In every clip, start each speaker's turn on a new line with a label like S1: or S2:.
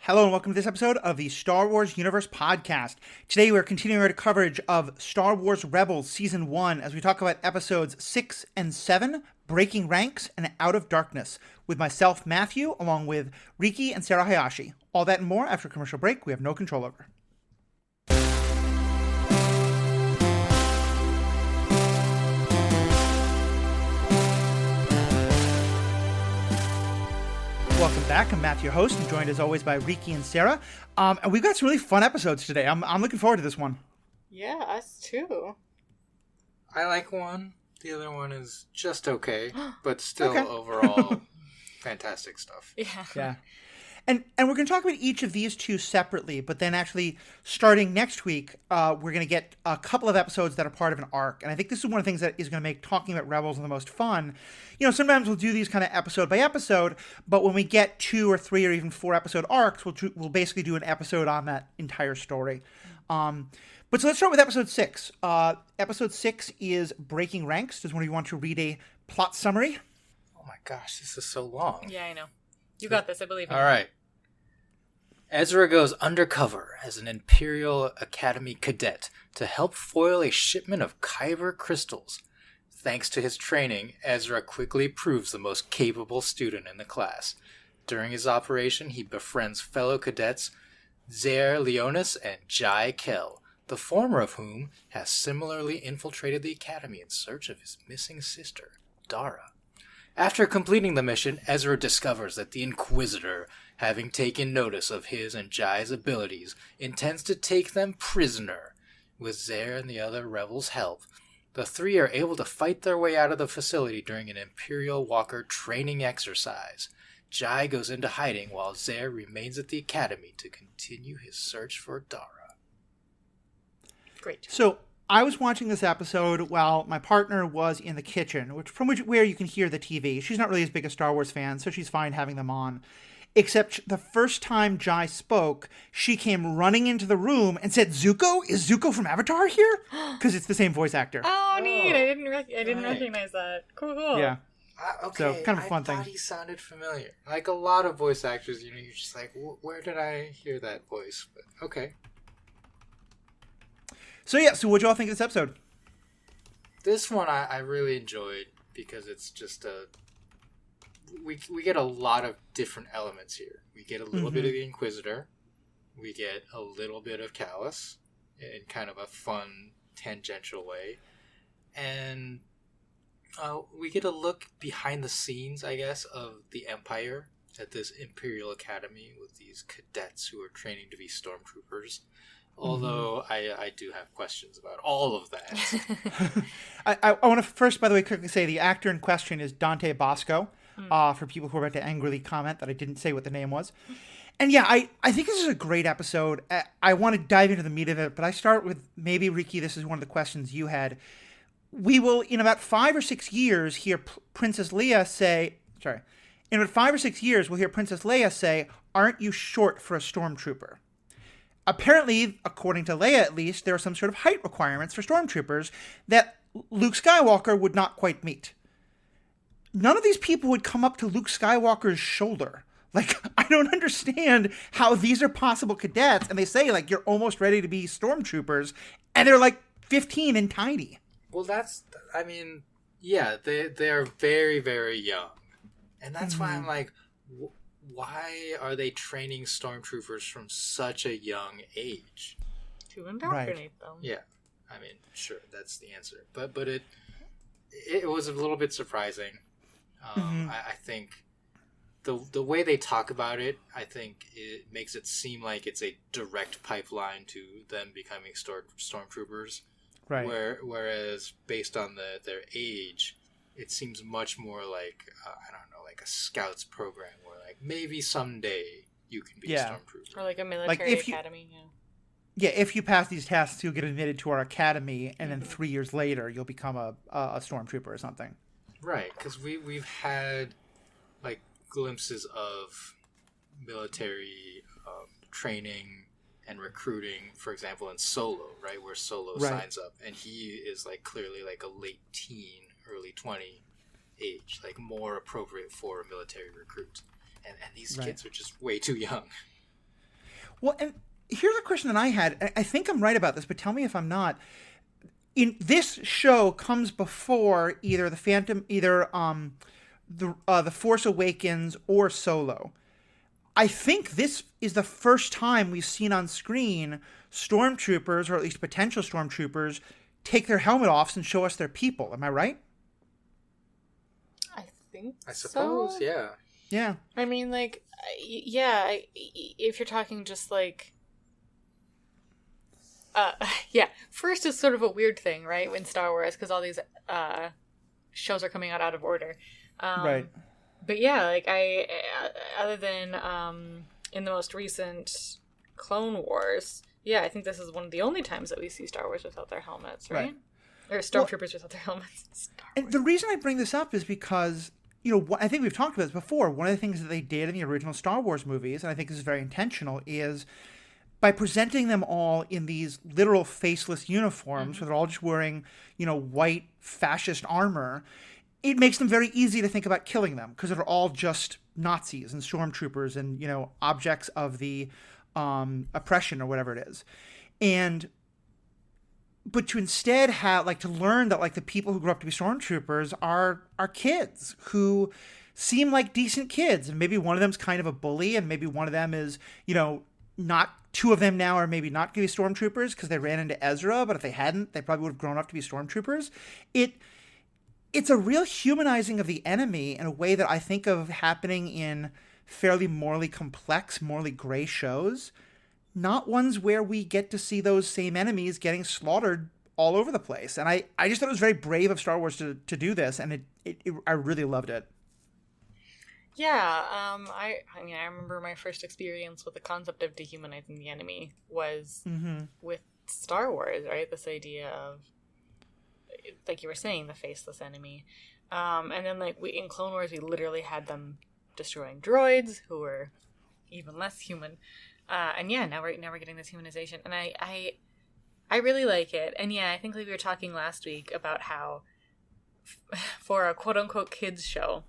S1: Hello and welcome to this episode of the Star Wars Universe Podcast. Today we're continuing our coverage of Star Wars Rebels Season 1 as we talk about episodes 6 and 7, Breaking Ranks and Out of Darkness, with myself, Matthew, along with RIki and Sarah Hayashi. All that and more after a commercial break we have no control over. Welcome back. I'm Matt, your host, and joined as always by RIki and Sarah. And we've got some really fun episodes today. I'm looking forward to this one.
S2: Yeah, us too.
S3: I like one. The other one is just okay, but still overall fantastic stuff.
S1: Yeah. And we're going to talk about each of these two separately, but then actually starting next week, we're going to get a couple of episodes that are part of an arc. And I think this is one of the things that is going to make talking about Rebels the most fun. You know, sometimes we'll do these kind of episode by episode, but when we get 2 or 3 or even 4 episode arcs, we'll basically do an episode on that entire story. But so let's start with episode 6. Episode 6 is Breaking Ranks. Does one of you want to read a plot summary?
S3: Oh my gosh, this is so long.
S2: Yeah, I know. You got this, I believe in you.
S3: All right. Ezra goes undercover as an Imperial Academy cadet to help foil a shipment of Kyber crystals. Thanks to his training, Ezra quickly proves the most capable student in the class. During his operation, he befriends fellow cadets Zare Leonis and Jai Kell, the former of whom has similarly infiltrated the Academy in search of his missing sister, Dara. After completing the mission, Ezra discovers that the Inquisitor, having taken notice of his and Jai's abilities, intends to take them prisoner. With Zare and the other rebels' help, the three are able to fight their way out of the facility during an Imperial Walker training exercise. Jai goes into hiding while Zare remains at the Academy to continue his search for Dara.
S2: Great.
S1: So I was watching this episode while my partner was in the kitchen, where you can hear the TV. She's not really as big a Star Wars fan, so she's fine having them on. Except the first time Jai spoke, she came running into the room and said, "Zuko? Is Zuko from Avatar here?" Because it's the same voice actor.
S2: Oh, neat! I didn't recognize that. Cool.
S1: Yeah.
S3: Okay,
S1: so kind of a fun thing.
S3: I thought he sounded familiar. Like a lot of voice actors, you're just like, where did I hear that voice? But okay.
S1: So what do y'all think of this episode?
S3: This one I really enjoyed because it's just we get a lot of different elements here. We get a little bit of the Inquisitor. We get a little bit of Callus in kind of a fun, tangential way. And we get a look behind the scenes, I guess, of the Empire at this Imperial Academy with these cadets who are training to be stormtroopers. Although I do have questions about all of that.
S1: I want to first, by the way, quickly say the actor in question is Dante Bosco, for people who are about to angrily comment that I didn't say what the name was. And yeah, I think this is a great episode. I want to dive into the meat of it, but I start with maybe, RIki, this is one of the questions you had. We will, in about 5 or 6 years, hear Princess Leia say, in about 5 or 6 years, we'll hear Princess Leia say, "Aren't you short for a stormtrooper?" Apparently, according to Leia at least, there are some sort of height requirements for stormtroopers that Luke Skywalker would not quite meet. None of these people would come up to Luke Skywalker's shoulder. Like, I don't understand how these are possible cadets, and they say, like, you're almost ready to be stormtroopers, and they're, like, 15 and tiny.
S3: Well, they're very, very young. And that's why I'm like, why are they training stormtroopers from such a young age?
S2: To indoctrinate them.
S3: Yeah, I mean, sure, that's the answer. But it was a little bit surprising. I think the way they talk about it, I think it makes it seem like it's a direct pipeline to them becoming stormtroopers.
S1: Right.
S3: Whereas based on their age, it seems much more like like a scouts program where like maybe someday you can be a stormtrooper,
S2: or like a military academy.
S1: Yeah, if you pass these tests, you'll get admitted to our academy, and then 3 years later, you'll become a stormtrooper or something.
S3: Right, because we've had like glimpses of military training and recruiting, for example, in Solo, right, where Solo signs up, and he is like clearly like a late teen, early 20 age, like more appropriate for a military recruit, and these kids are just way too young.
S1: Well, and here's a question that I had. I think I'm right about this, but tell me if I'm not. In this show comes before either the Force Awakens or Solo. I think this is the first time we've seen on screen stormtroopers, or at least potential stormtroopers, take their helmet off and show us their people. Am I right?
S2: I think
S3: I suppose,
S2: so.
S3: yeah.
S1: Yeah.
S2: I mean, like, yeah, if you're talking just like... yeah, first is sort of a weird thing, right, in Star Wars, because all these shows are coming out of order.
S1: Right.
S2: But yeah, like, other than in the most recent Clone Wars, yeah, I think this is one of the only times that we see Star Wars without their helmets, right? Or Stormtroopers without their helmets.
S1: And the reason I bring this up is because, you know, I think we've talked about this before. One of the things that they did in the original Star Wars movies, and I think this is very intentional, is by presenting them all in these literal faceless uniforms, where they're all just wearing, you know, white fascist armor, it makes them very easy to think about killing them, because they're all just Nazis and stormtroopers and, you know, objects of the oppression or whatever it is. But to instead have, like, to learn that, like, the people who grew up to be stormtroopers are kids who seem like decent kids. And maybe one of them's kind of a bully, and maybe one of them is, you know, not... Two of them now are maybe not going to be stormtroopers because they ran into Ezra, but if they hadn't, they probably would have grown up to be stormtroopers. It's a real humanizing of the enemy in a way that I think of happening in fairly morally complex, morally gray shows, not ones where we get to see those same enemies getting slaughtered all over the place. And I just thought it was very brave of Star Wars to do this, and I really loved it.
S2: Yeah, I mean, I remember my first experience with the concept of dehumanizing the enemy was with Star Wars, right? This idea of, like you were saying, the faceless enemy. And then, like, in Clone Wars, we literally had them destroying droids who were even less human. And yeah, now we're getting this humanization, and I really like it. And yeah, I think like we were talking last week about how for a quote unquote kids show,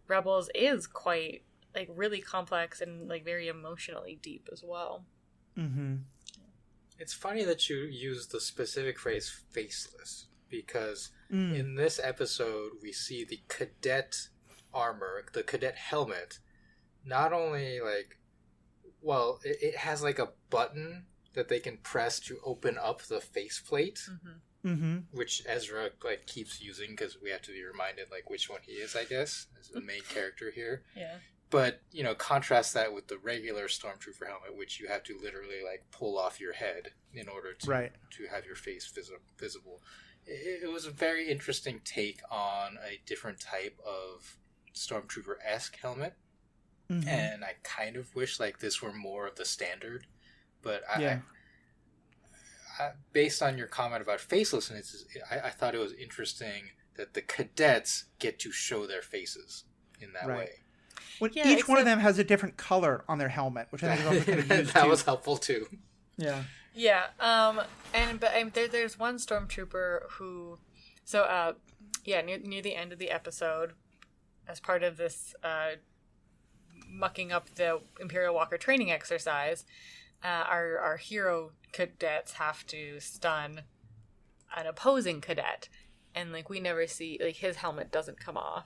S2: Rebels is quite, like, really complex and, like, very emotionally deep as well.
S1: Mm-hmm.
S3: It's funny that you use the specific phrase faceless, because in this episode we see the cadet armor, the cadet helmet, not only, like, well, it has, like, a button that they can press to open up the faceplate. Which Ezra, like, keeps using because we have to be reminded, like, which one he is, I guess, as the main character here. Yeah. But, you know, contrast that with the regular Stormtrooper helmet, which you have to literally, like, pull off your head in order to have your face visible. It was a very interesting take on a different type of Stormtrooper-esque helmet. And I kind of wish, like, this were more of the standard. But I based on your comment about facelessness, I thought it was interesting that the cadets get to show their faces in that way.
S1: When each one of them has a different color on their helmet, which I think is also kind of used
S3: that was helpful too.
S1: Yeah.
S2: Yeah. There's one stormtrooper who, near the end of the episode, as part of this mucking up the Imperial Walker training exercise, our hero cadets have to stun an opposing cadet, and, like, we never see, like, his helmet doesn't come off.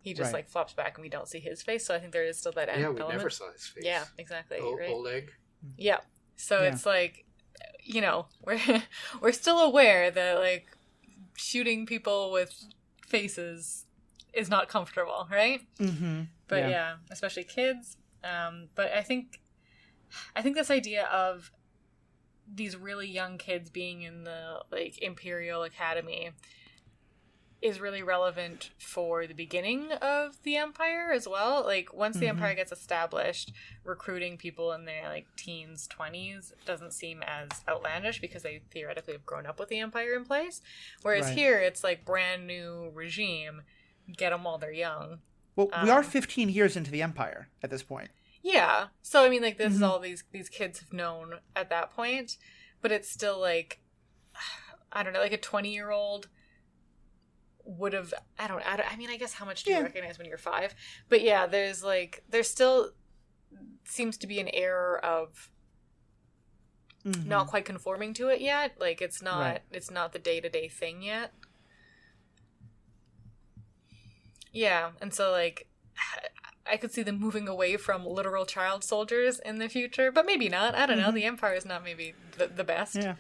S2: He just like flops back and we don't see his face, so I think there is still that element.
S3: Yeah, we never saw his face.
S2: Yeah, exactly. Right?
S3: Oleg.
S2: Yeah. So it's like, you know, we're still aware that, like, shooting people with faces is not comfortable, right? But yeah, especially kids. But I think this idea of these really young kids being in the, like, Imperial Academy is really relevant for the beginning of the Empire as well. Like, once the Empire gets established, recruiting people in their, like, teens, 20s doesn't seem as outlandish because they theoretically have grown up with the Empire in place. Whereas here, it's, like, brand new regime, get them while they're young.
S1: Well, we are 15 years into the Empire at this point.
S2: Yeah. So, I mean, like, this is all these kids have known at that point. But it's still, like, I don't know, like a 20-year-old would have, I mean, I guess how much do you recognize when you're 5? But yeah, there still seems to be an air of not quite conforming to it yet. Like, it's not
S1: Right.
S2: it's not the day-to-day thing yet. Yeah, and so, like, I could see them moving away from literal child soldiers in the future, but maybe not. I don't know. The Empire is not maybe the best.
S1: Yeah.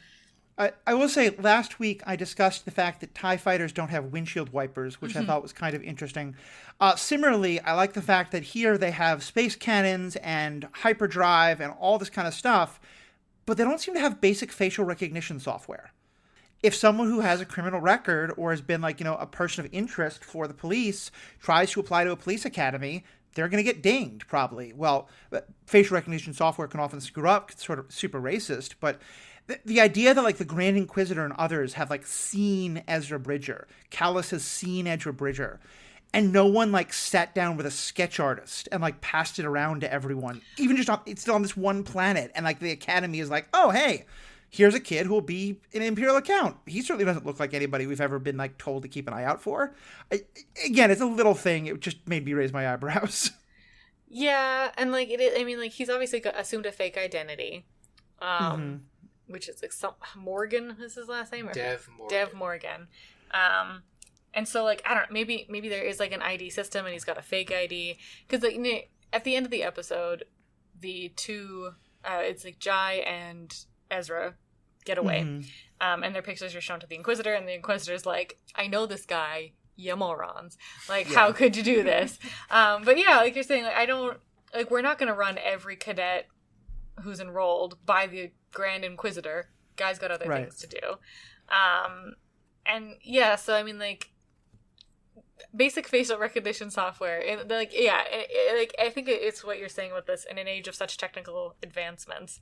S1: I will say, last week I discussed the fact that TIE fighters don't have windshield wipers, which I thought was kind of interesting. Similarly, I like the fact that here they have space cannons and hyperdrive and all this kind of stuff, but they don't seem to have basic facial recognition software. If someone who has a criminal record or has been, like, a person of interest for the police tries to apply to a police academy, they're going to get dinged, probably. Well, facial recognition software can often screw up. It's sort of super racist, but the idea that, like, the Grand Inquisitor and others have, like, seen Ezra Bridger, Callus has seen Ezra Bridger, and no one, like, sat down with a sketch artist and, like, passed it around to everyone, even just it's still on this one planet, and, like, the Academy is like, oh, hey, here's a kid who will be an Imperial account. He certainly doesn't look like anybody we've ever been, like, told to keep an eye out for. Again, it's a little thing. It just made me raise my eyebrows.
S2: Yeah, and, like, I mean, like, he's obviously assumed a fake identity. Which is, like, Morgan is his last name? Or
S3: Dev Morgan.
S2: Dev Morgan. And so, like, I don't know, maybe there is, like, an ID system and he's got a fake ID. Because, like, at the end of the episode, the two, it's, like, Jai and Ezra get away. And their pictures are shown to the Inquisitor, and the Inquisitor's like, I know this guy, you morons. Like, how could you do this? But yeah, like you're saying, like, we're not going to run every cadet who's enrolled by the Grand Inquisitor. Guy's got other things to do. And yeah, so I mean, like, basic facial recognition software, and like, yeah, like, I think it's what you're saying with this. In an age of such technical advancements,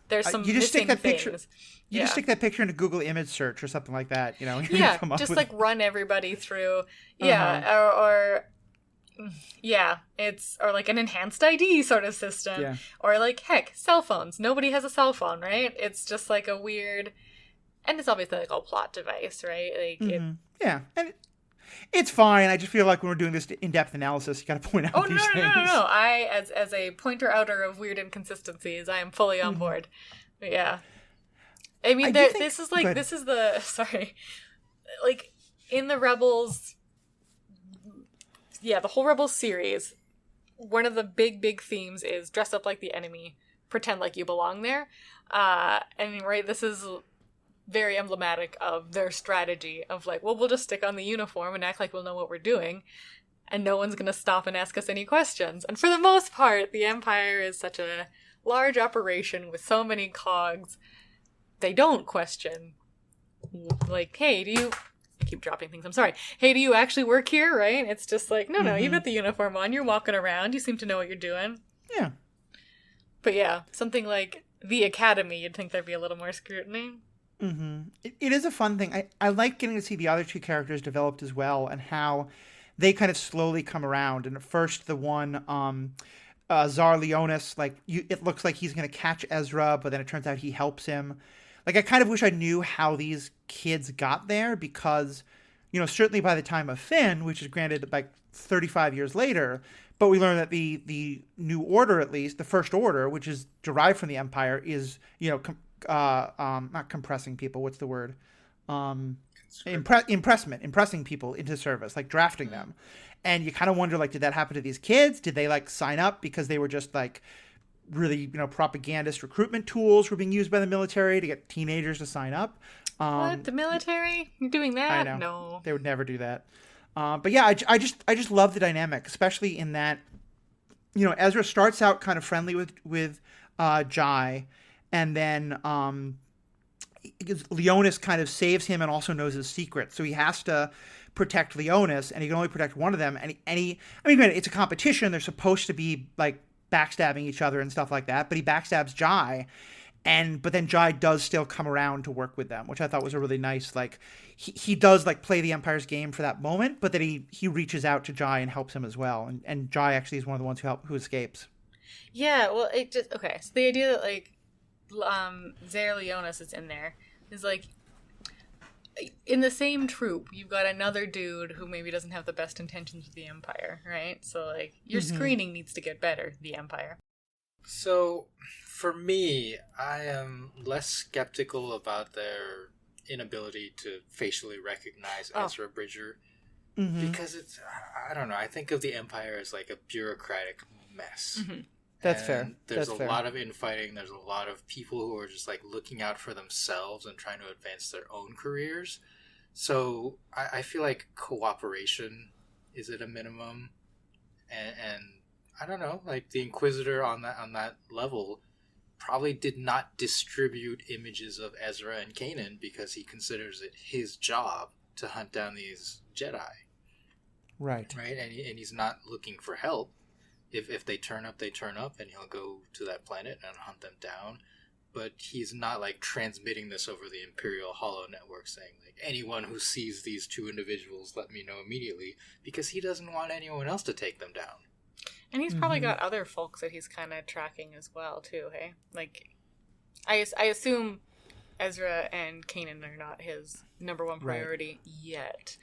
S2: there's some
S1: you just stick that picture.
S2: things.
S1: You just stick that picture into Google image search or something like that.
S2: Yeah, just like run everybody through. Yeah, or it's or like an enhanced ID sort of system, or like, heck, cell phones. Nobody has a cell phone, right? It's just like a weird, and it's obviously like a plot device, right? Like,
S1: and it's fine. I just feel like when we're doing this in-depth analysis, you got to point out these things.
S2: No. I, as a pointer outer of weird inconsistencies, I am fully on board. But yeah, I mean, this is the sorry, like, in the Rebels. Yeah, the whole Rebels series, one of the big themes is dress up like the enemy, pretend like you belong there. And right, this is very emblematic of their strategy of, like, well, we'll just stick on the uniform and act like we'll know what we're doing, and no one's going to stop and ask us any questions. And for the most part, the Empire is such a large operation with so many cogs, they don't question. Like, hey, I keep dropping things, I'm sorry. Hey, do you actually work here, right? It's just like, no, you've got the uniform on, you're walking around, you seem to know what you're doing.
S1: Yeah.
S2: But yeah, something like the Academy, you'd think there'd be a little more scrutiny.
S1: It is a fun thing. I like getting to see the other two characters developed as well, and how they kind of slowly come around. And at first, the one, Zar Leonis, like, it looks like he's going to catch Ezra, but then it turns out he helps him. Like, I kind of wish I knew how these kids got there, because, certainly by the time of Finn, which is granted like 35 years later, but we learn that the New Order, at least, the First Order, which is derived from the Empire, is, not compressing people. What's the word? Impressing people into service, like drafting them. And you kind of wonder, like, did that happen to these kids? Did they, like, sign up because they were just, like, really, propagandist recruitment tools were being used by the military to get teenagers to sign up?
S2: What? The military? You're doing that?
S1: I know.
S2: No.
S1: They would never do that. But yeah, I just love the dynamic, especially in that, Ezra starts out kind of friendly with Jai, and then Leonis kind of saves him and also knows his secret, so he has to protect Leonis, and he can only protect one of them. And it's a competition; they're supposed to be, like, backstabbing each other and stuff like that, but he backstabs Jai. But then Jai does still come around to work with them, which I thought was a really nice, like, he does, like, play the Empire's game for that moment, but then he reaches out to Jai and helps him as well. And Jai actually is one of the ones who escapes.
S2: Yeah, well, okay. So the idea that, like, Zare Leonis is in there is, like, in the same troop, you've got another dude who maybe doesn't have the best intentions with the Empire, right? So, like, your screening needs to get better, the Empire.
S3: So, for me, I am less skeptical about their inability to facially recognize Ezra Bridger because it's, I don't know, I think of the Empire as like a bureaucratic mess.
S1: That's fair.
S3: There's a lot of infighting. There's a lot of people who are just like looking out for themselves and trying to advance their own careers. So I feel like cooperation is at a minimum, and I don't know, like the Inquisitor on that level probably did not distribute images of Ezra and Kanan because he considers it his job to hunt down these Jedi.
S1: Right.
S3: And he's not looking for help. If they turn up, they turn up, and he'll go to that planet and hunt them down. But he's not like transmitting this over the Imperial Hollow Network saying like, anyone who sees these two individuals, let me know immediately, because he doesn't want anyone else to take them down.
S2: And he's probably got other folks that he's kind of tracking as well, too, hey? Like, I assume Ezra and Kanan are not his number one priority yet.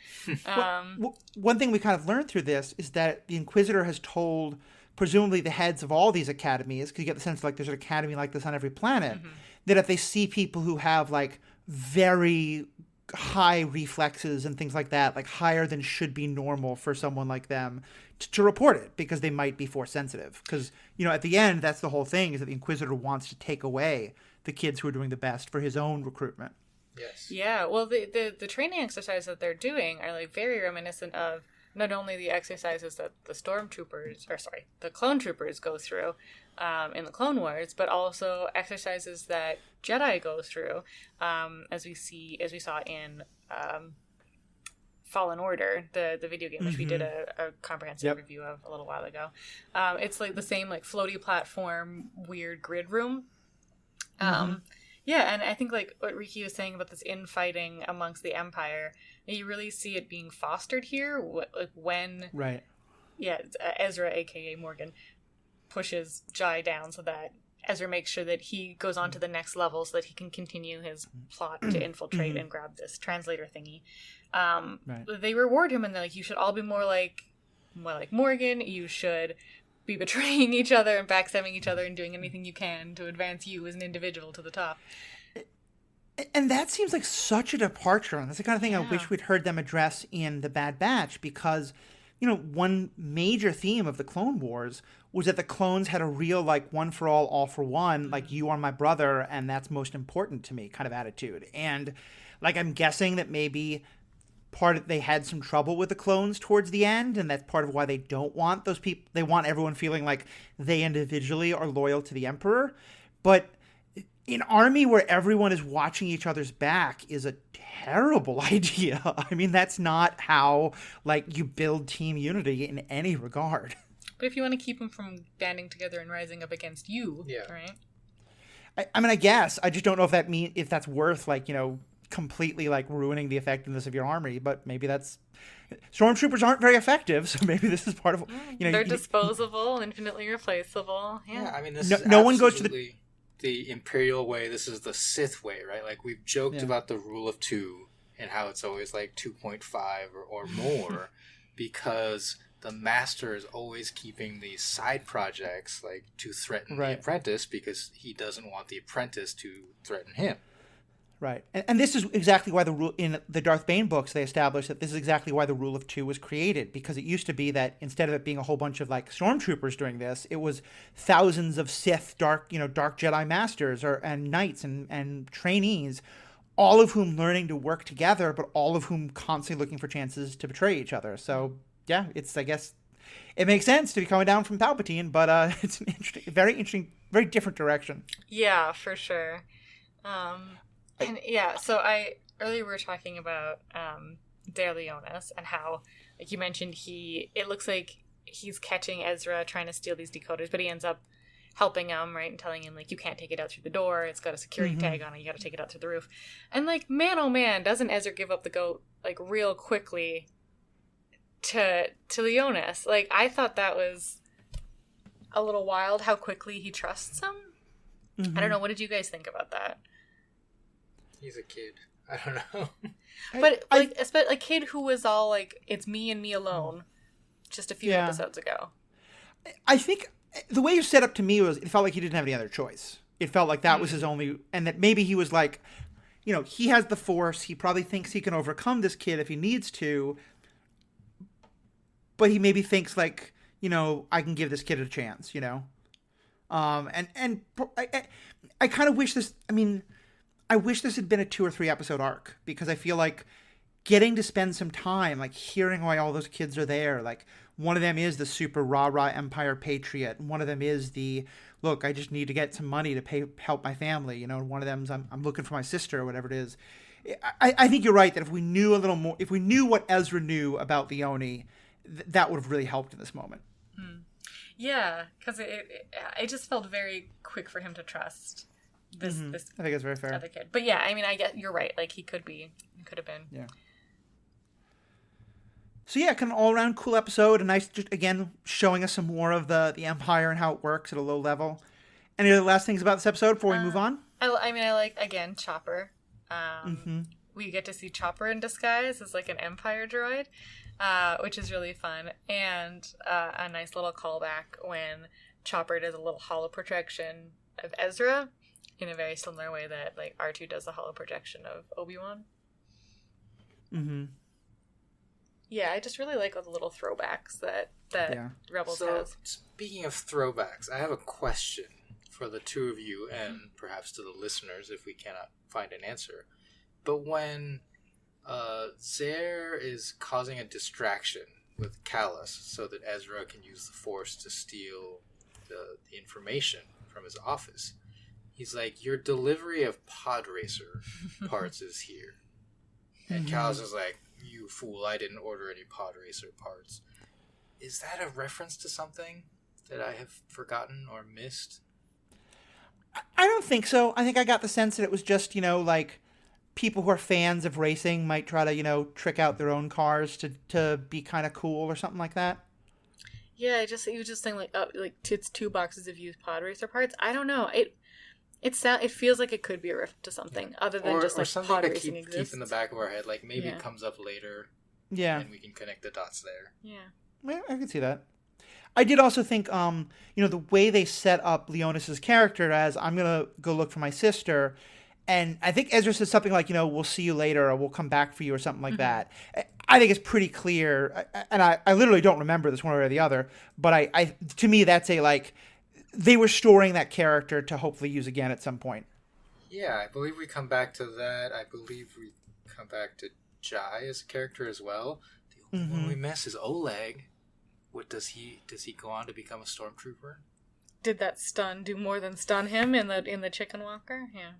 S1: One thing we kind of learned through this is that the Inquisitor has told, presumably the heads of all these academies, because you get the sense like there's an academy like this on every planet, that if they see people who have like very high reflexes and things like that, like higher than should be normal for someone like them, to report it because they might be force sensitive. Because, you know, at the end, that's the whole thing, is that the Inquisitor wants to take away the kids who are doing the best for his own recruitment.
S3: Yes.
S2: Yeah, well, the training exercises that they're doing are like very reminiscent of not only the exercises that the clone troopers go through in the Clone Wars, but also exercises that Jedi go through, as we saw in Fallen Order, the video game, which we did a comprehensive review of a little while ago. It's like the same like floaty platform, weird grid room. Yeah, and I think like what RIki was saying about this infighting amongst the Empire, you really see it being fostered here, like when Ezra, aka Morgan, pushes Jai down so that Ezra makes sure that he goes on to the next level so that he can continue his plot to infiltrate and grab this translator thingy. They reward him and they're like, you should all be more like Morgan. You should be betraying each other and backstabbing each other and doing anything you can to advance you as an individual to the top.
S1: And that seems like such a departure. And that's the kind of thing I wish we'd heard them address in The Bad Batch, because, you know, one major theme of the Clone Wars was that the clones had a real, like, one for all for one, like, you are my brother, and that's most important to me kind of attitude. And, like, I'm guessing that maybe they had some trouble with the clones towards the end, and that's part of why they don't want those people. They want everyone feeling like they individually are loyal to the Emperor. But an army where everyone is watching each other's back is a terrible idea. I mean, that's not how, like, you build team unity in any regard.
S2: But if you want to keep them from banding together and rising up against you, right?
S1: I mean, I guess. I just don't know if that's worth, like, you know, completely like ruining the effectiveness of your army. But maybe stormtroopers aren't very effective, so maybe this is part of, you know,
S2: they're disposable, infinitely replaceable.
S3: I mean, this is
S1: no one goes to
S3: the Imperial way. This is the Sith way, right? Like, we've joked about the rule of 2 and how it's always like 2.5 or more because the master is always keeping these side projects like to threaten the apprentice because he doesn't want the apprentice to threaten him.
S1: Right. And this is exactly why the rule in the Darth Bane books, they established that this is exactly why the rule of 2 was created, because it used to be that instead of it being a whole bunch of like stormtroopers doing this, it was thousands of Sith dark Jedi masters and knights and trainees, all of whom learning to work together, but all of whom constantly looking for chances to betray each other. So yeah, I guess it makes sense to be coming down from Palpatine, but it's an very interesting, very different direction. Yeah,
S2: for sure. And so earlier we were talking about De Leonis and how, like you mentioned, it looks like he's catching Ezra trying to steal these decoders, but he ends up helping him, right, and telling him, like, you can't take it out through the door, it's got a security tag on it, you gotta take it out through the roof. And, like, man, oh man, doesn't Ezra give up the goat, like, real quickly to Leonis? Like, I thought that was a little wild how quickly he trusts him. I don't know, what did you guys think about that?
S3: He's a kid. I don't know.
S2: But especially a kid who was all like, it's me and me alone just a few episodes ago.
S1: I think the way you set up to me was, it felt like he didn't have any other choice. It felt like that was his only, and that maybe he was like, he has the Force. He probably thinks he can overcome this kid if he needs to, but he maybe thinks like, I can give this kid a chance, and I kind of wish this. I mean, I wish this had been a 2 or 3 episode arc, because I feel like getting to spend some time, like hearing why all those kids are there, like one of them is the super rah-rah Empire patriot, and one of them is the, look, I just need to get some money to help my family, and one of them's I'm looking for my sister, or whatever it is. I think you're right that if we knew a little more, if we knew what Ezra knew about Leone, that would have really helped in this moment.
S2: Yeah, because it just felt very quick for him to trust this
S1: I think it's very fair.
S2: Other kid. But yeah, I mean, I guess you're right. Like, he could have been.
S1: Yeah. So yeah, kind of all around cool episode. A nice, just again, showing us some more of the Empire and how it works at a low level. Any other last things about this episode before we move on?
S2: I like, again, Chopper. We get to see Chopper in disguise as like an Empire droid, which is really fun. And a nice little callback when Chopper does a little holo projection of Ezra in a very similar way that like R2 does the holo projection of Obi-Wan. Yeah, I just really like all the little throwbacks that Rebels has.
S3: Speaking of throwbacks, I have a question for the two of you and perhaps to the listeners if we cannot find an answer. But when Zare is causing a distraction with Callus so that Ezra can use the Force to steal the information from his office, he's like, your delivery of pod racer parts is here. And Callus is like, you fool, I didn't order any pod racer parts. Is that a reference to something that I have forgotten or missed?
S1: I don't think so. I think I got the sense that it was just, like people who are fans of racing might try to, trick out their own cars to be kind of cool or something like that.
S2: Yeah, he was just saying like it's 2 boxes of used pod racer parts. I don't know. It feels like it could be a reference to something other than just like
S3: something
S2: pod
S3: to
S2: racing exists.
S3: keep in the back of our head. Like maybe it comes up later.
S1: Yeah.
S3: And we can connect the dots there.
S2: Yeah.
S1: Well, I can see that. I did also think, the way they set up Leonis' character as, I'm going to go look for my sister. And I think Ezra says something like, we'll see you later, or we'll come back for you, or something like that. I think it's pretty clear. And I literally don't remember this one way or the other. But I to me, that's they were storing that character to hopefully use again at some point.
S3: Yeah, I believe we come back to that. I believe we come back to Jai as a character as well. The only one we miss is Oleg. What does he go on to become a stormtrooper?
S2: Did that stun do more than stun him in the chicken walker? Yeah.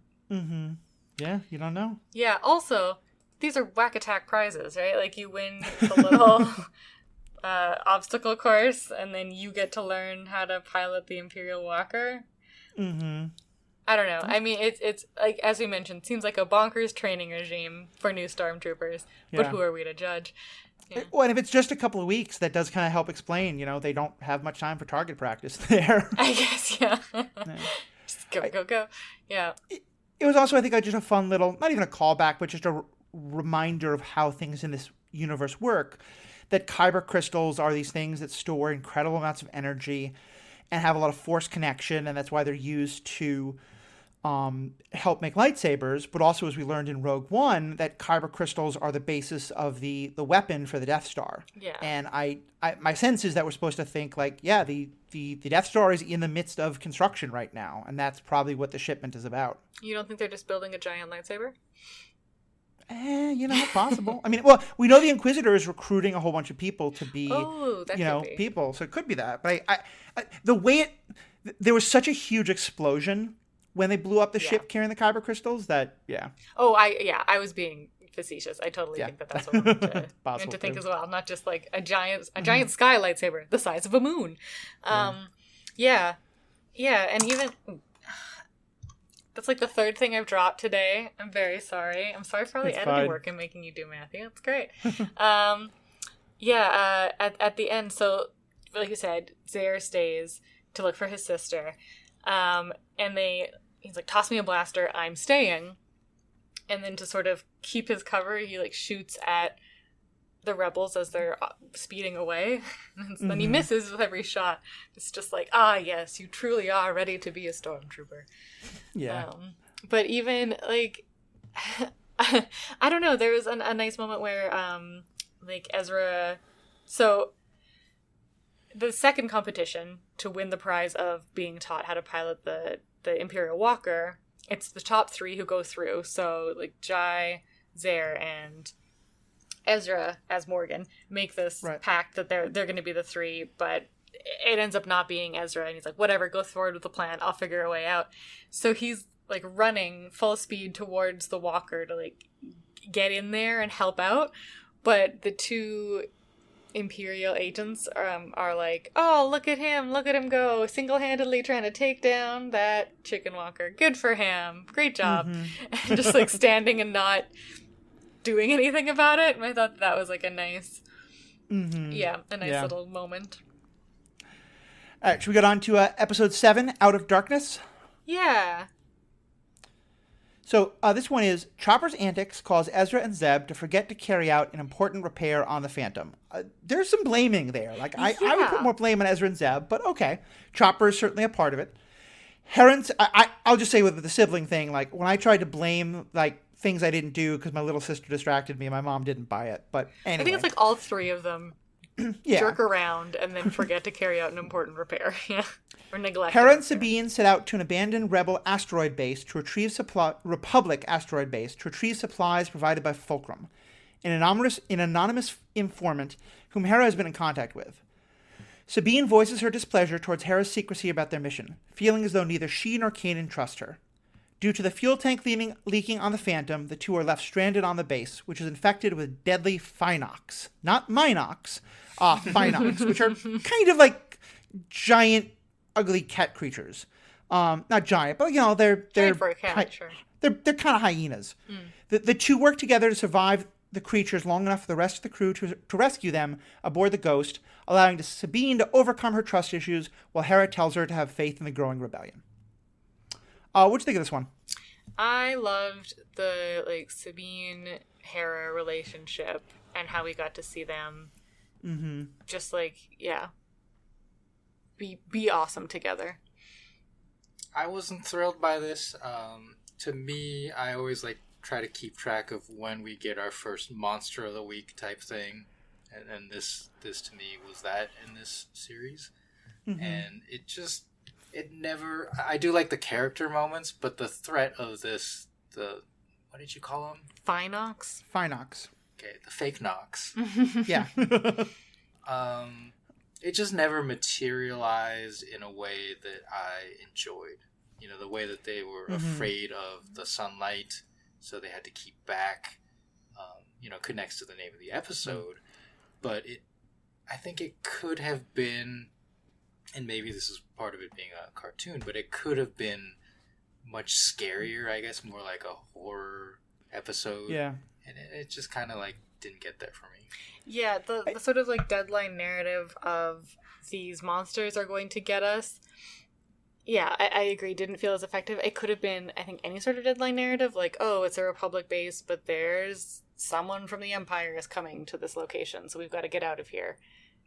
S1: Yeah, you don't know.
S2: Yeah, also, these are whack attack prizes, right? Like, you win the little obstacle course, and then you get to learn how to pilot the Imperial Walker. I don't know. I mean, it's like, as we mentioned, seems like a bonkers training regime for new stormtroopers, but who are we to judge? Yeah.
S1: Well, and if it's just a couple of weeks, that does kind of help explain, they don't have much time for target practice there.
S2: I guess, yeah. Just go. Yeah.
S1: It was also, I think, just a fun little, not even a callback, but just a reminder of how things in this universe work. That kyber crystals are these things that store incredible amounts of energy and have a lot of force connection, and that's why they're used to help make lightsabers. But also, as we learned in Rogue One, that kyber crystals are the basis of the weapon for the Death Star.
S2: Yeah.
S1: And my sense is that we're supposed to think like, yeah, the Death Star is in the midst of construction right now, and that's probably what the shipment is about.
S2: You don't think they're just building a giant lightsaber?
S1: Possible. I mean, well, we know the Inquisitor is recruiting a whole bunch of people to be, people, so it could be that. But I the way there was such a huge explosion when they blew up the ship carrying the kyber crystals that,
S2: Oh, I was being facetious. I totally think that's what we're meant to think as well. Not just like a giant sky lightsaber the size of a moon. Yeah, and even that's like the 3rd thing I've dropped today. I'm very sorry. I'm sorry for all the editing work I'm making you do, Matthew. It's great. At the end, so like you said, Zare stays to look for his sister. And he's like, toss me a blaster, I'm staying. And then to sort of keep his cover, he like shoots at the rebels as they're speeding away. And then he misses with every shot. It's just like, ah, yes, you truly are ready to be a stormtrooper.
S1: Yeah.
S2: But even, like, I don't know, there was a nice moment where, like, Ezra... So, the second competition to win the prize of being taught how to pilot the Imperial Walker, it's the top 3 who go through. So, like, Jai, Zare, and Ezra, as Morgan, make this pact that they're going to be the 3, but it ends up not being Ezra, and he's like, whatever, go forward with the plan, I'll figure a way out. So he's, like, running full speed towards the Walker to, like, get in there and help out, but the 2 Imperial agents are like, oh, look at him go, single-handedly trying to take down that chicken walker. Good for him. Great job. And just, like, standing and not doing anything about it. And I thought that was, like, a nice, little moment.
S1: All right, should we get on to episode 7, Out of Darkness?
S2: Yeah.
S1: So this one is, Chopper's antics cause Ezra and Zeb to forget to carry out an important repair on the Phantom. There's some blaming there. Like, I would put more blame on Ezra and Zeb, but okay. Chopper is certainly a part of it. Heron's, I'll just say with the sibling thing, like, when I tried to blame, like, things I didn't do because my little sister distracted me and my mom didn't buy it, but anyway.
S2: I think it's like all 3 of them jerk around and then forget to carry out an important repair. Or neglect.
S1: Hera and Sabine set out to an abandoned rebel asteroid base to retrieve Republic asteroid base to retrieve supplies provided by Fulcrum, an anonymous informant whom Hera has been in contact with. Sabine voices her displeasure towards Hera's secrecy about their mission, feeling as though neither she nor Kanan trust her. Due to the fuel tank leaking on the Phantom, the 2 are left stranded on the base, which is infected with deadly Phinox. Not Minox, Phinox, which are kind of like giant, ugly cat creatures. Not giant, but, you know, they're
S2: for a cat, sure.
S1: They're kind of hyenas. The 2 work together to survive the creatures long enough for the rest of the crew to rescue them aboard the Ghost, allowing Sabine to overcome her trust issues while Hera tells her to have faith in the growing rebellion. What'd you think of this one?
S2: I loved the, like, Sabine-Hera relationship and how we got to see them just, like, be awesome together.
S3: I wasn't thrilled by this. To me, I always, like, try to keep track of when we get our first Monster of the Week type thing. And this to me was that in this series. And it never... I do like the character moments, but the threat of this... What did you call them?
S2: Phinox?
S1: Phinox.
S3: Okay, the fake Nox.
S1: Yeah.
S3: It just never materialized in a way that I enjoyed. You know, the way that they were afraid of the sunlight, so they had to keep back, connects to the name of the episode. But I think it could have been... And maybe this is part of it being a cartoon, but it could have been much scarier, I guess, more like a horror episode. Yeah. And it just kind of, like, didn't get there for me.
S2: Yeah, the sort of, like, deadline narrative of these monsters are going to get us. Yeah, I agree. Didn't feel as effective. It could have been, I think, any sort of deadline narrative. Like, oh, it's a Republic base, but there's someone from the Empire is coming to this location, so we've got to get out of here.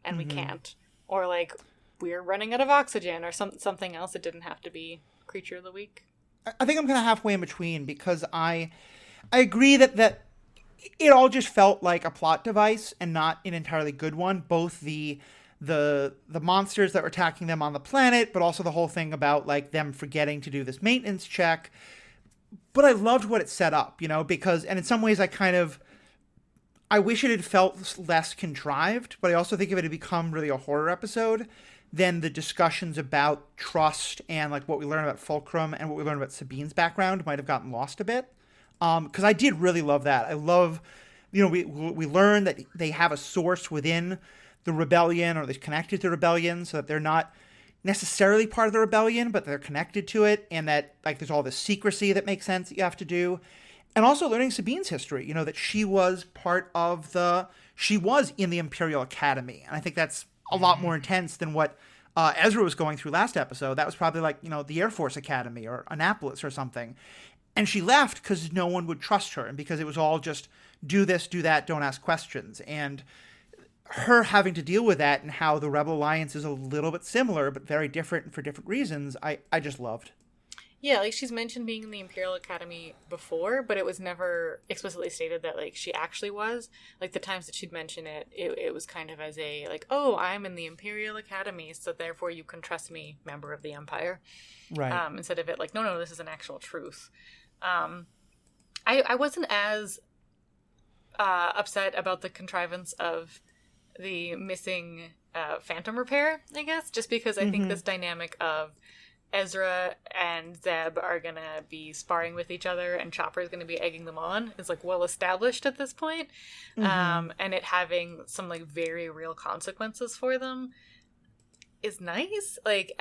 S2: And we can't. Or, like... we're running out of oxygen or something else. It didn't have to be Creature of the Week.
S1: I think I'm kind of halfway in between because I agree that it all just felt like a plot device and not an entirely good one. Both the monsters that were attacking them on the planet, but also the whole thing about, like, them forgetting to do this maintenance check. But I loved what it set up, because, and in some ways I wish it had felt less contrived, but I also think if it had become really a horror episode, then the discussions about trust and, like, what we learn about Fulcrum and what we learn about Sabine's background might have gotten lost a bit. Because I did really love that. I love, we learn that they have a source within the rebellion, or they're connected to the rebellion, so that they're not necessarily part of the rebellion, but they're connected to it, and that, like, there's all this secrecy that makes sense that you have to do. And also learning Sabine's history, that she was she was in the Imperial Academy. And I think that's a lot more intense than what Ezra was going through last episode. That was probably like, the Air Force Academy or Annapolis or something. And she left because no one would trust her and because it was all just do this, do that, don't ask questions. And her having to deal with that and how the Rebel Alliance is a little bit similar but very different for different reasons, I just loved.
S2: Yeah, like she's mentioned being in the Imperial Academy before, but it was never explicitly stated that like she actually was. Like the times that she'd mention it, it was kind of as a like, oh, I'm in the Imperial Academy, so therefore you can trust me, member of the Empire.
S1: Right.
S2: Instead of it like, no, this is an actual truth. I wasn't as upset about the contrivance of the missing Phantom Repair, I guess, just because I think this dynamic of Ezra and Zeb are gonna be sparring with each other and Chopper's gonna be egging them on is like well established at this point. And it having some like very real consequences for them is nice. Like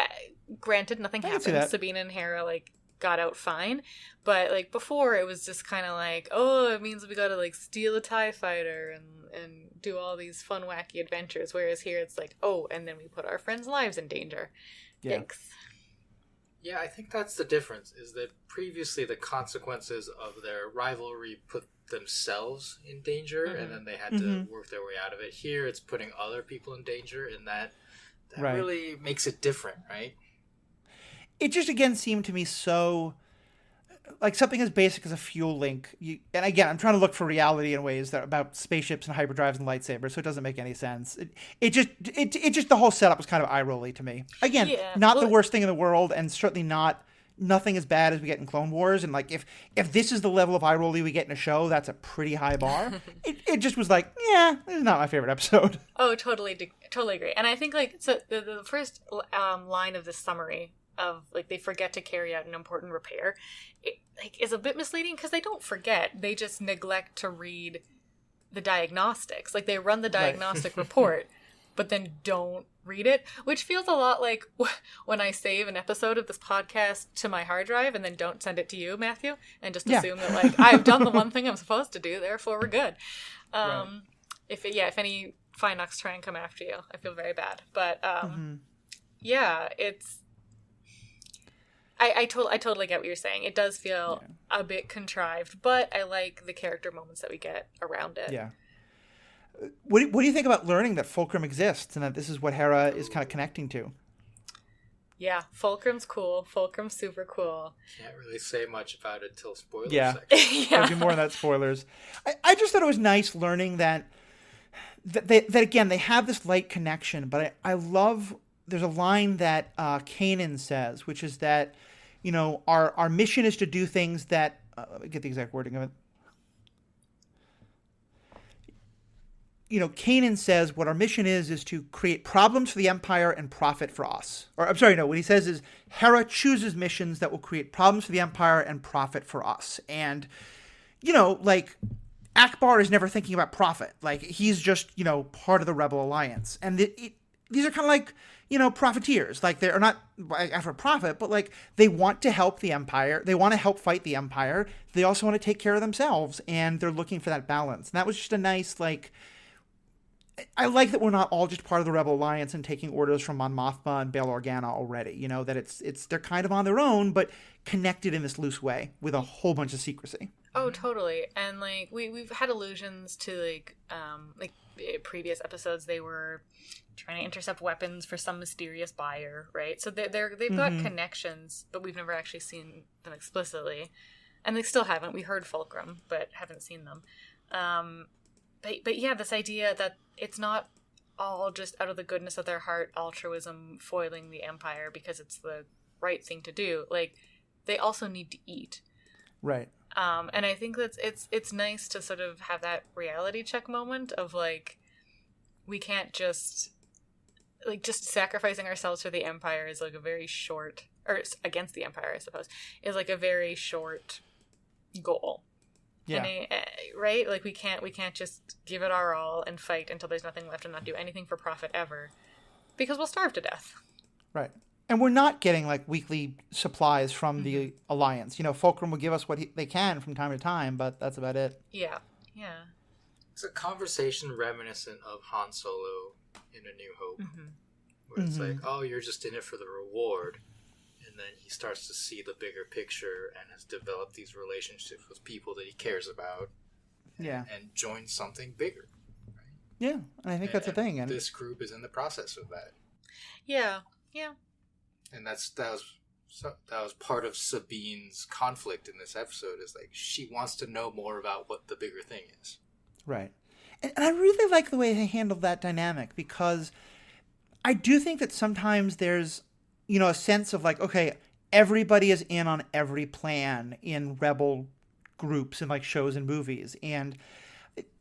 S2: granted, nothing happened. Sabine and Hera like got out fine, but like before it was just kind of like, oh, it means we gotta like steal a TIE fighter and do all these fun wacky adventures, whereas here it's like, oh, and then we put our friends' lives in danger. Thanks.
S3: Yeah, I think that's the difference, is that previously the consequences of their rivalry put themselves in danger, and then they had to work their way out of it. Here, it's putting other people in danger, and that really makes it different, right?
S1: It just, again, seemed to me so... like something as basic as a fuel link. And again, I'm trying to look for reality in ways that about spaceships and hyperdrives and lightsabers, so it doesn't make any sense. It just the whole setup was kind of eye-rolly to me. Again, not the worst thing in the world, and certainly nothing as bad as we get in Clone Wars. And like if this is the level of eye-rolly we get in a show, that's a pretty high bar. it just was like, yeah, this is not my favorite episode.
S2: Oh, totally agree. And I think like so the first line of this summary of like they forget to carry out an important repair, it like is a bit misleading because they don't forget, they just neglect to read the diagnostics. Like they run the diagnostic report but then don't read it, which feels a lot like when I save an episode of this podcast to my hard drive and then don't send it to you, Matthew, and just assume that like I've done the one thing I'm supposed to do, therefore we're good. If any Finox try and come after you, I feel very bad, but it's I totally get what you're saying. It does feel a bit contrived, but I like the character moments that we get around it.
S1: Yeah. What do you think about learning that Fulcrum exists and that this is what Hera is kind of connecting to?
S2: Yeah, Fulcrum's cool. Fulcrum's super cool.
S3: Can't really say much about it till spoilers
S1: section. There'll be more of that spoilers. I just thought it was nice learning that again, they have this light connection, but I love... there's a line that Kanan says, which is that, you know, our mission is to do things that... let me get the exact wording of it. You know, Kanan says what our mission is to create problems for the Empire and profit for us. Or, I'm sorry, no, what he says is Hera chooses missions that will create problems for the Empire and profit for us. And, you know, like, Akbar is never thinking about profit. Like, he's just, you know, part of the Rebel Alliance. And these are kind of like, you know, profiteers. Like, they're not after profit, but like they want to help the Empire. They want to help fight the Empire. They also want to take care of themselves, and they're looking for that balance. And that was just a nice, like, I like that we're not all just part of the Rebel Alliance and taking orders from Mon Mothma and Bail Organa already. You know, that it's they're kind of on their own, but connected in this loose way with a whole bunch of secrecy.
S2: Oh, totally. And like we've had allusions to like previous episodes, they were trying to intercept weapons for some mysterious buyer, right? So they've got connections, but we've never actually seen them explicitly, and they still haven't. We heard Fulcrum, but haven't seen them. But yeah, this idea that it's not all just out of the goodness of their heart, altruism, foiling the Empire because it's the right thing to do. Like, they also need to eat.
S1: Right.
S2: And I think that's it's nice to sort of have that reality check moment of like, we can't just sacrificing ourselves for the Empire is like a very short, or against the Empire, I suppose, is like a very short goal. Yeah. Right? Like we can't just give it our all and fight until there's nothing left and not do anything for profit ever, because we'll starve to death. Right.
S1: And we're not getting like weekly supplies from the Alliance. You know, Fulcrum will give us what they can from time to time, but that's about it.
S2: Yeah. Yeah.
S3: It's a conversation reminiscent of Han Solo in A New Hope, where it's like, oh, you're just in it for the reward. And then he starts to see the bigger picture and has developed these relationships with people that he cares about. and join something bigger. Right?
S1: Yeah, and I think that's the thing. And
S3: this group is in the process of that.
S2: Yeah.
S3: And that was part of Sabine's conflict in this episode. Is like she wants to know more about what the bigger thing is.
S1: Right. And I really like the way they handled that dynamic, because I do think that sometimes there's, a sense of like, okay, everybody is in on every plan in rebel groups and like shows and movies. And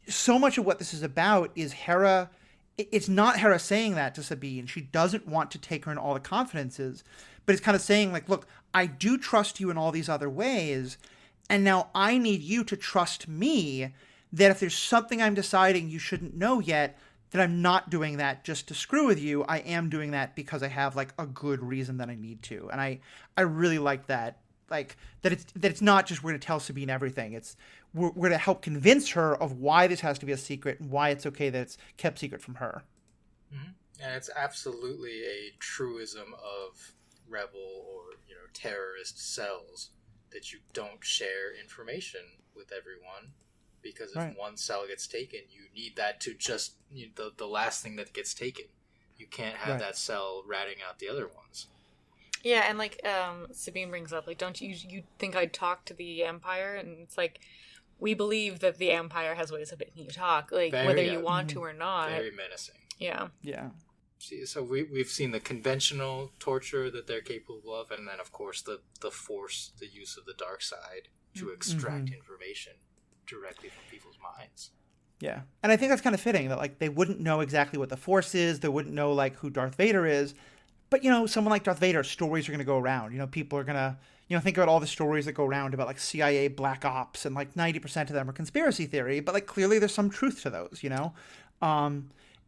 S1: so much of what this is about is Hera. It's not Hera saying that to Sabine. She doesn't want to take her in all the confidences, but it's kind of saying like, look, I do trust you in all these other ways. And now I need you to trust me that if there's something I'm deciding you shouldn't know yet, that I'm not doing that just to screw with you. I am doing that because I have like a good reason that I need to. And I really like that. Like that it's not just we're going to tell Sabine everything. It's we're going to help convince her of why this has to be a secret and why it's okay that it's kept secret from her.
S3: Mm-hmm. And it's absolutely a truism of rebel or terrorist cells that you don't share information with everyone, because if one cell gets taken, you need that to just the last thing that gets taken. You can't have that cell ratting out the other ones.
S2: Yeah, and like Sabine brings up, like, don't you think I'd talk to the Empire? And it's like, we believe that the Empire has ways of making you talk, like whether you want to or not.
S3: Very menacing.
S2: Yeah.
S1: Yeah.
S3: So we've seen the conventional torture that they're capable of, and then of course the force, the use of the dark side to extract information directly from people's minds.
S1: Yeah. And I think that's kind of fitting that like they wouldn't know exactly what the force is, they wouldn't know like who Darth Vader is, but someone like Darth Vader, stories are going to go around. People are going to think about all the stories that go around about like CIA black ops, and like 90% of them are conspiracy theory, but like clearly there's some truth to those,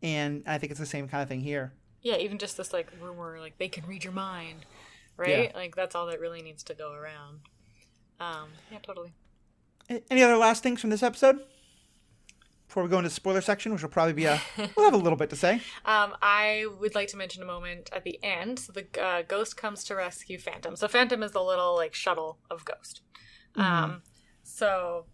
S1: and I think it's the same kind of thing here.
S2: Yeah, even just this like rumor, like they can read your mind, right?
S1: Yeah.
S2: Like that's all that really needs to go around. Yeah, totally.
S1: Any other last things from this episode before we go into the spoiler section, which will probably be we'll have a little bit to say.
S2: I would like to mention a moment at the end. So the Ghost comes to rescue Phantom. So Phantom is the little like shuttle of Ghost. So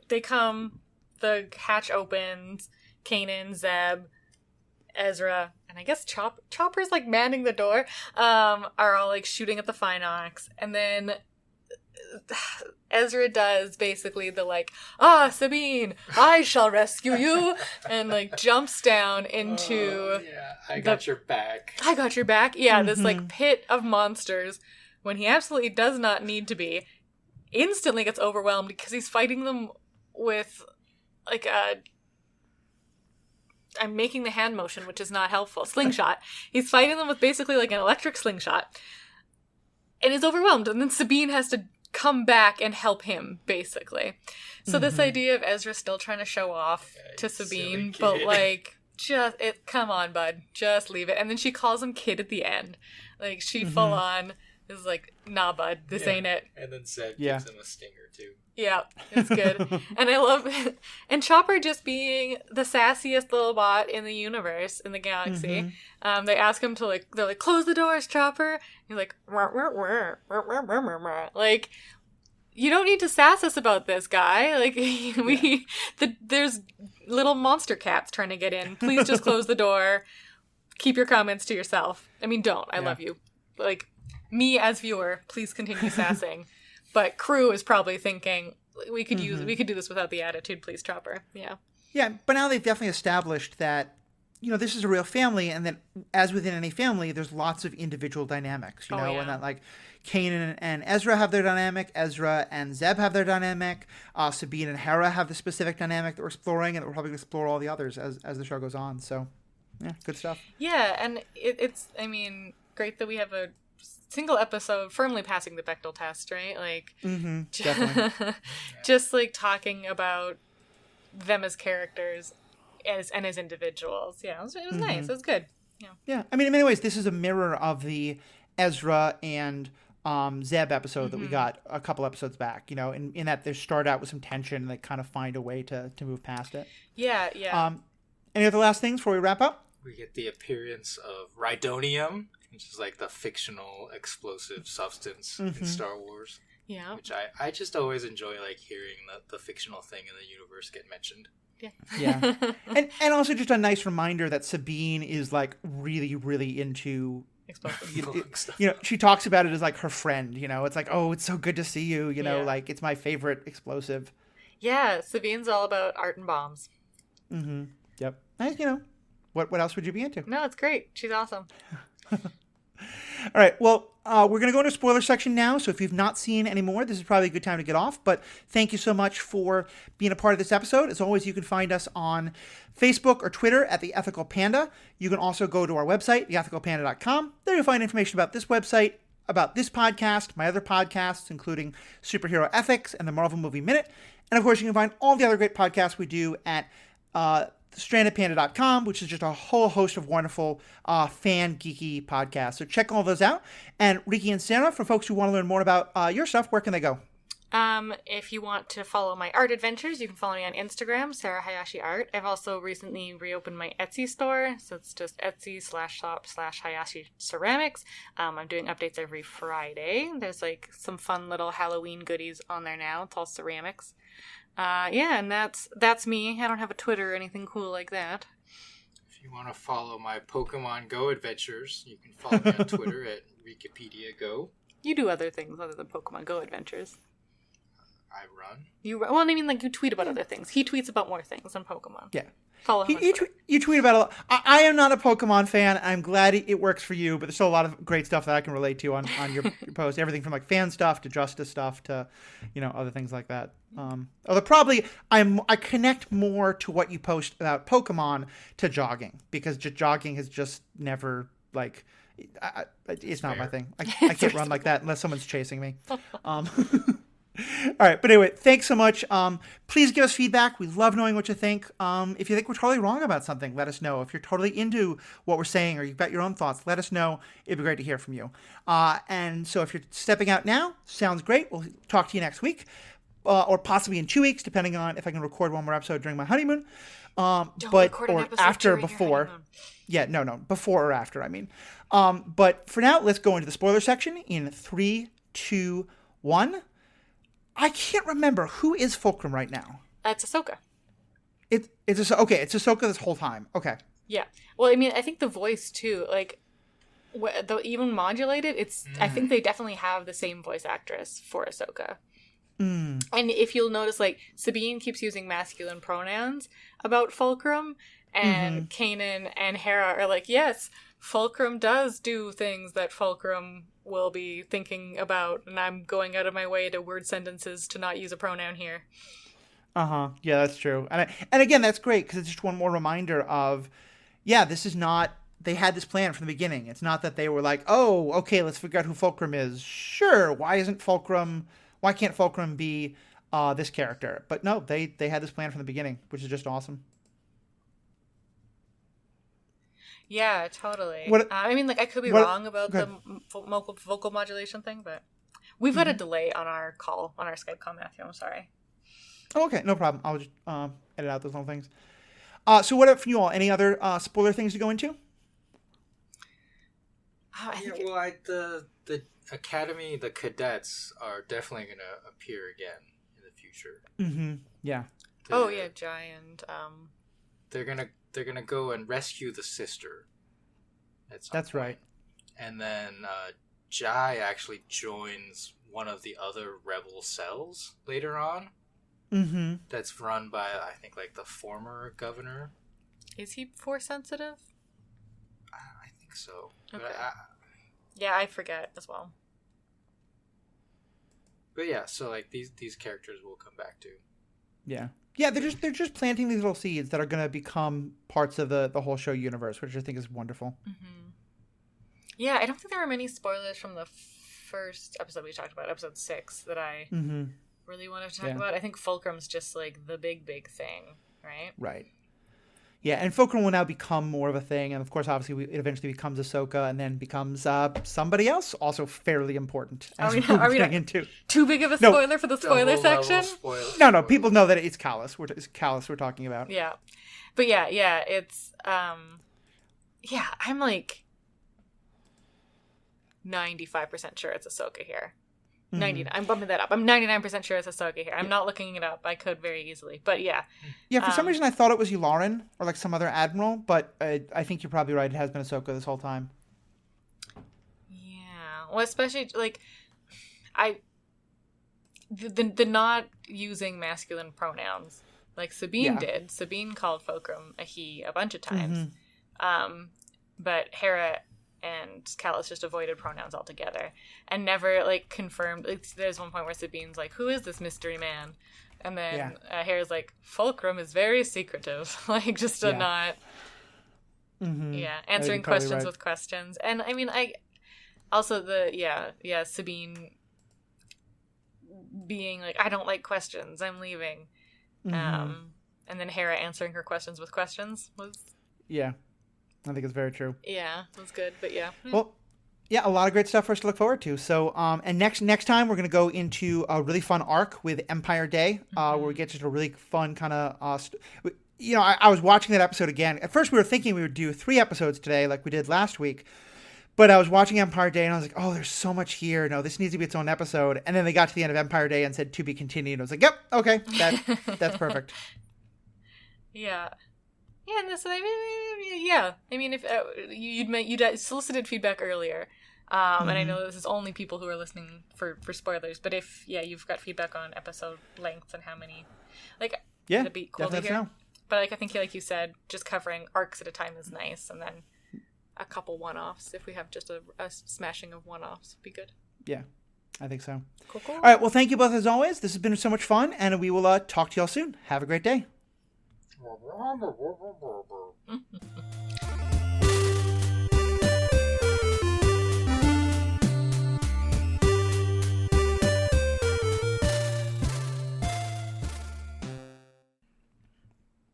S2: they come, the hatch opens, Kanan, Zeb, Ezra, and I guess Chopper's like manning the door, are all like shooting at the Phinox, and then Ezra does basically the like, Sabine, I shall rescue you, and like jumps down into
S3: I got your back.
S2: Yeah, this like pit of monsters when he absolutely does not need to be. Instantly gets overwhelmed because he's fighting them with like I'm making the hand motion, which is not helpful. Slingshot. He's fighting them with basically like an electric slingshot. And is overwhelmed. And then Sabine has to come back and help him, basically. So this idea of Ezra still trying to show off to Sabine, but like, come on, bud. Just leave it. And then she calls him kid at the end. Like, she full on is like, nah, bud, this ain't it.
S3: And then Zeb gives him a stinger, too.
S2: Yeah, it's good. And I love it. And Chopper just being the sassiest little bot in the universe, in the galaxy. They ask him to they're like, close the doors, Chopper. He's like, wah, wah, wah, wah, wah, wah, wah, wah. Like, you don't need to sass us about this, guy. Like, there's little monster cats trying to get in. Please just close the door. Keep your comments to yourself. I mean, don't. I love you. Like, me as viewer, please continue sassing. But crew is probably thinking, we could do this without the attitude, please, Chopper. Yeah. Yeah,
S1: but now they've definitely established that, this is a real family, and that as within any family, there's lots of individual dynamics, and that like Kanan and Ezra have their dynamic, Ezra and Zeb have their dynamic, Sabine and Hera have the specific dynamic that we're exploring, and that we're probably going to explore all the others as the show goes on. So, yeah, good stuff.
S2: Yeah, and it's great that we have a single episode firmly passing the Bechdel test, right? Like,
S1: definitely.
S2: Just like talking about them as characters and as individuals. Yeah, it was nice. It was good.
S1: Yeah. I mean, in many ways, this is a mirror of the Ezra and Zeb episode that we got a couple episodes back, in that they start out with some tension and they kind of find a way to move past it.
S2: Yeah.
S1: Any other last things before we wrap up?
S3: We get the appearance of Rhydonium, which is like the fictional explosive substance in Star Wars.
S2: Yeah.
S3: Which I just always enjoy, like, hearing the fictional thing in the universe get mentioned.
S2: Yeah.
S1: Yeah. And also just a nice reminder that Sabine is, like, really, really into... she talks about it as, like, her friend, It's like, oh, it's so good to see you, like, it's my favorite explosive.
S2: Yeah, Sabine's all about art and bombs.
S1: Mm-hmm. Yep. And, what else would you be into?
S2: No, it's great. She's awesome.
S1: All right. Well, we're going to go into a spoiler section now. So if you've not seen any more, this is probably a good time to get off. But thank you so much for being a part of this episode. As always, you can find us on Facebook or Twitter at The Ethical Panda. You can also go to our website, theethicalpanda.com. There you'll find information about this website, about this podcast, my other podcasts, including Superhero Ethics and the Marvel Movie Minute. And of course, you can find all the other great podcasts we do at strandedpanda.com, which is just a whole host of wonderful fan geeky podcasts. So check all those out. And RIki and Sarah, for folks who want to learn more about your stuff, where can they go?
S2: If you want to follow my art adventures, you can follow me on Instagram, Sarah Hayashi Art. I've also recently reopened my Etsy store, so it's just Etsy/shop/Hayashi Ceramics. I'm doing updates every Friday. There's like some fun little Halloween goodies on there now. It's all ceramics. And that's me. I don't have a Twitter or anything cool like that.
S3: If you want to follow my Pokemon Go adventures, you can follow me on Twitter at Wikipedia Go.
S2: You do other things other than Pokemon Go adventures.
S3: I run.
S2: Well, I mean, like, you tweet about other things. He tweets about more things than Pokemon.
S1: Yeah.
S2: Follow him.
S1: You tweet about a lot. I am not a Pokemon fan. I'm glad it works for you, but there's still a lot of great stuff that I can relate to on your post. Everything from, like, fan stuff to justice stuff to, other things like that. Although probably I connect more to what you post about Pokemon to jogging, because jogging has just never, like... it's not my thing. I can't run like that unless someone's chasing me. All right, but anyway, thanks so much. Please give us feedback. We love knowing what you think. If you think we're totally wrong about something, let us know. If you're totally into what we're saying or you've got your own thoughts, let us know. It'd be great to hear from you. And so if you're stepping out now, sounds great. We'll talk to you next week, or possibly in 2 weeks, depending on if I can record one more episode during my honeymoon. Before. Yeah, no, before or after, I mean. But for now, let's go into the spoiler section in 3, 2, 1. I can't remember. Who is Fulcrum right now?
S2: It's Ahsoka.
S1: It's Ahsoka this whole time. Okay.
S2: Yeah. Well, I mean, I think the voice too, like, though even modulated, I think they definitely have the same voice actress for Ahsoka. And if you'll notice, like, Sabine keeps using masculine pronouns about Fulcrum, and Kanan and Hera are like, yes, Fulcrum does do things that Fulcrum will be thinking about, and I'm going out of my way to word sentences to not use a pronoun here.
S1: Yeah, that's true. And again, that's great, because it's just one more reminder of, this is not, they had this plan from the beginning. It's not that they were like, oh, okay, let's figure out who Fulcrum is. Sure, why can't Fulcrum be this character? But no, they had this plan from the beginning, which is just awesome.
S2: Yeah, totally. I mean, like, I could be wrong about the vocal modulation thing, but we've had a delay on our Skype call, Matthew. I'm sorry.
S1: Oh, okay, no problem. I'll just edit out those little things. So what up for you all? Any other spoiler things to go into?
S3: The Academy, the cadets are definitely going to appear again in the future.
S1: Yeah.
S2: Giant.
S3: They're gonna go and rescue the sister. That's
S1: right.
S3: And then Jai actually joins one of the other rebel cells later on. That's run by, I think, like, the former governor.
S2: Is he force sensitive?
S3: I think so.
S2: Okay. Yeah, I forget as well.
S3: But yeah, so, like, these characters will come back too.
S1: Yeah. Yeah, they're just planting these little seeds that are going to become parts of the whole show universe, which I think is wonderful.
S2: Yeah, I don't think there were many spoilers from the first episode we talked about, episode 6, that I really wanted to talk about. I think Fulcrum's just, like, the big thing, right?
S1: Right. Yeah, and Fulcrum will now become more of a thing, and of course, obviously, it eventually becomes Ahsoka, and then becomes somebody else, also fairly important.
S2: Are we too big of a spoiler for the spoiler section?
S1: No, people know that it's Callus. It's Callus we're talking about.
S2: Yeah, but yeah, it's I'm like 95% sure it's Ahsoka here. 99. I'm bumping that up. I'm 99% sure it's Ahsoka here. I'm not looking it up. I could very easily. But yeah.
S1: Yeah, for some reason I thought it was Yularen or like some other admiral, but I think you're probably right. It has been Ahsoka this whole time.
S2: Yeah. Well, especially like the not using masculine pronouns like Sabine did. Sabine called Fulcrum a he a bunch of times. But Hera and Callus just avoided pronouns altogether and never like confirmed. Like, there's one point where Sabine's like, "Who is this mystery man?" And then Hera's like, "Fulcrum is very secretive." Like, just to not answering questions with questions. And I mean, I also Sabine being like, "I don't like questions, I'm leaving." And then Hera answering her questions with questions was
S1: I think it's very true.
S2: Yeah, that's good. But yeah.
S1: Well, yeah, a lot of great stuff for us to look forward to. So, and next time we're going to go into a really fun arc with Empire Day, where we get just a really fun kind of, I was watching that episode again. At first we were thinking we would do 3 episodes today like we did last week. But I was watching Empire Day and I was like, oh, there's so much here. No, this needs to be its own episode. And then they got to the end of Empire Day and said to be continued. I was like, yep, okay, that's perfect.
S2: Yeah. Yeah, and this, I mean, if you'd solicited feedback earlier, and I know this is only people who are listening for spoilers, but if you've got feedback on episode length and how many, like, that'd be cool to hear. Know. But like I think, like you said, just covering arcs at a time is nice, and then a couple one-offs. If we have just a smashing of one-offs, would be good. Yeah,
S1: I think so.
S2: Cool.
S1: All right, well, thank you both as always. This has been so much fun, and we will talk to y'all soon. Have a great day.